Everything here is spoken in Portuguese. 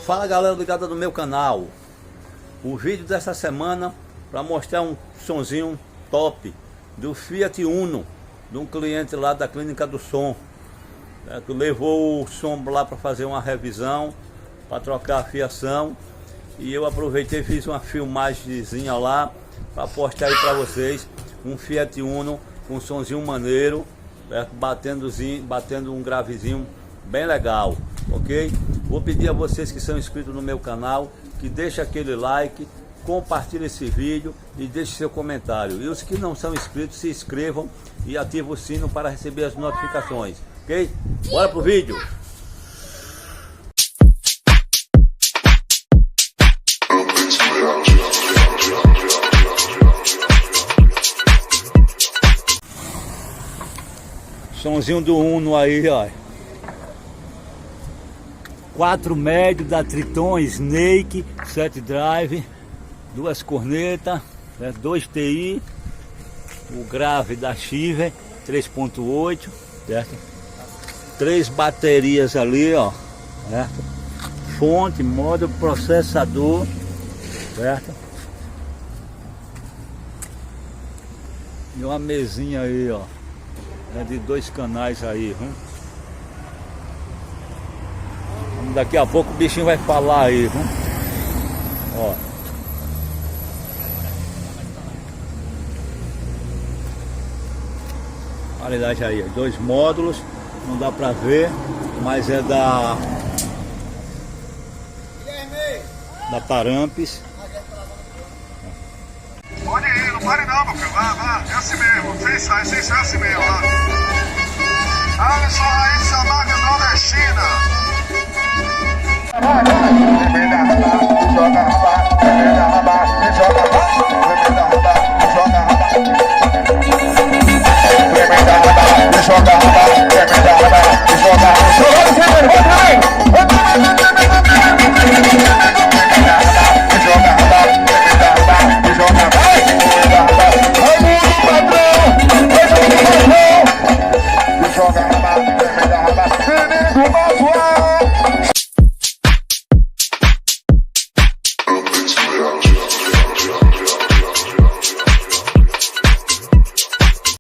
Fala galera ligada no meu canal. O vídeo dessa semana para mostrar um sonzinho top do Fiat Uno, de um cliente lá da Clínica do Som, que levou o som lá para fazer uma revisão, para trocar a fiação, e eu aproveitei e fiz uma filmagemzinha lá para postar aí para vocês. Um Fiat Uno com um sonzinho maneiro, batendo um gravezinho bem legal, ok? Vou pedir a vocês que são inscritos no meu canal que deixem aquele like, compartilhe esse vídeo e deixe seu comentário. E os que não são inscritos, se inscrevam e ativem o sino para receber as notificações, ok? Bora pro vídeo! Sonzinho do Uno aí, ó. 4 médio da Triton Snake, 7 drive, 2 cornetas, 2 TI, o grave da Chiver 3.8, certo? 3 baterias ali, ó, certo? Fonte, modo processador, certo? E uma mesinha aí, ó, de 2 canais aí, Daqui a pouco o bichinho vai falar aí, ó. Qualidade aí, 2 módulos, não dá pra ver, mas é da Tarampes. Pode ir, não pare não, meu filho, vá, é assim mesmo, fez é assim mesmo, ó. Alisson Raíssa Marca Nordestina. Joga